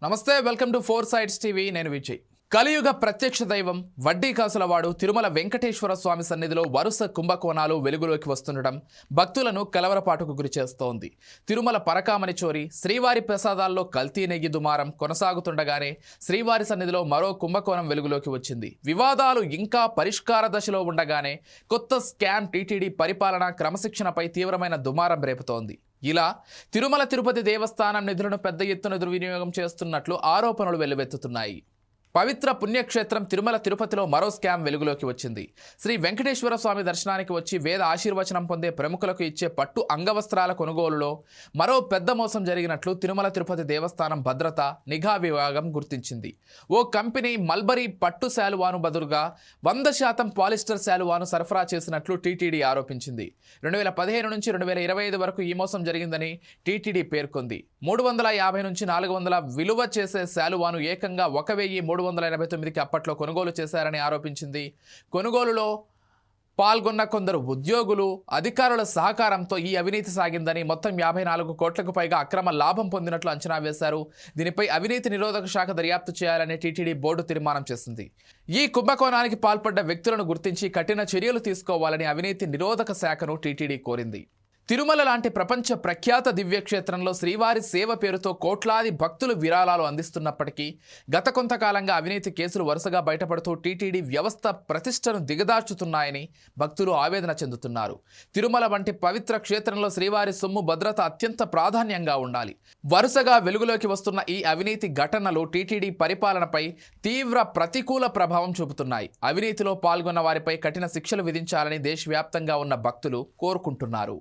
నమస్తే, welcome to four sides TV. నేను విజయ్. కలియుగ ప్రత్యక్ష దైవం వడ్డీ కాసులవాడు తిరుమల వెంకటేశ్వర స్వామి సన్నిధిలో వరుస కుంభకోణాలు వెలుగులోకి వస్తుండటం భక్తులను కలవరపాటుకు గురి చేస్తోంది. తిరుమల పరకామణి చోరీ, శ్రీవారి ప్రసాదాల్లో కల్తీ నెయ్యి దుమారం కొనసాగుతుండగానే శ్రీవారి సన్నిధిలో మరో కుంభకోణం వెలుగులోకి వచ్చింది. వివాదాలు ఇంకా పరిష్కార దశలో ఉండగానే కొత్త స్కామ్ టీటీడీ పరిపాలన క్రమశిక్షణపై తీవ్రమైన దుమారం రేపుతోంది. ఇలా తిరుమల తిరుపతి దేవస్థానం నిధులను పెద్ద ఎత్తున దుర్వినియోగం చేస్తున్నట్లు ఆరోపణలు వెల్లువెత్తుతున్నాయి. పవిత్ర పుణ్యక్షేత్రం తిరుమల తిరుపతిలో మరో స్కామ్ వెలుగులోకి వచ్చింది. శ్రీ వెంకటేశ్వర స్వామి దర్శనానికి వచ్చి వేద ఆశీర్వచనం పొందే ప్రముఖులకు ఇచ్చే పట్టు అంగవస్త్రాల కొనుగోలులో మరో పెద్ద మోసం జరిగినట్లు తిరుమల తిరుపతి దేవస్థానం భద్రత నిఘా విభాగం గుర్తించింది. ఓ కంపెనీ మల్బరీ పట్టు శాలువాను బదులుగా 100% పాలిస్టర్ శాలువాను సరఫరా చేసినట్లు టీటీడీ ఆరోపించింది. 2015 నుంచి 2025 వరకు ఈ మోసం జరిగిందని టీటీడీ పేర్కొంది. 350 నుంచి 400 విలువ చేసే శాలువాను ఏకంగా 1389కి అప్పట్లో కొనుగోలు చేశారని ఆరోపించింది. కొనుగోలులో పాల్గొన్న కొందరు ఉద్యోగులు, అధికారుల సహకారంతో ఈ అవినీతి సాగిందని, మొత్తం 54 కోట్లకు పైగా అక్రమ లాభం పొందినట్లు అంచనా వేశారు. దీనిపై అవినీతి నిరోధక శాఖ దర్యాప్తు చేయాలని టీటీడీ బోర్డు తీర్మానం చేసింది. ఈ కుంభకోణానికి పాల్పడ్డ వ్యక్తులను గుర్తించి కఠిన చర్యలు తీసుకోవాలని అవినీతి నిరోధక శాఖను టీటీడీ కోరింది. తిరుమల లాంటి ప్రపంచ ప్రఖ్యాత దివ్యక్షేత్రంలో శ్రీవారి సేవ పేరుతో కోట్లాది భక్తులు విరాళాలు అందిస్తున్నప్పటికీ గత కొంతకాలంగా అవినీతి కేసులు వరుసగా బయటపడుతూ టీటీడీ వ్యవస్థ ప్రతిష్టను దిగదార్చుతున్నాయని భక్తులు ఆవేదన చెందుతున్నారు. తిరుమల వంటి పవిత్ర క్షేత్రంలో శ్రీవారి సొమ్ము భద్రత అత్యంత ప్రాధాన్యంగా ఉండాలి. వరుసగా వెలుగులోకి వస్తున్న ఈ అవినీతి ఘటనలు టీటీడీ పరిపాలనపై తీవ్ర ప్రతికూల ప్రభావం చూపుతున్నాయి. అవినీతిలో పాల్గొన్న వారిపై కఠిన శిక్షలు విధించాలని దేశవ్యాప్తంగా ఉన్న భక్తులు కోరుకుంటున్నారు.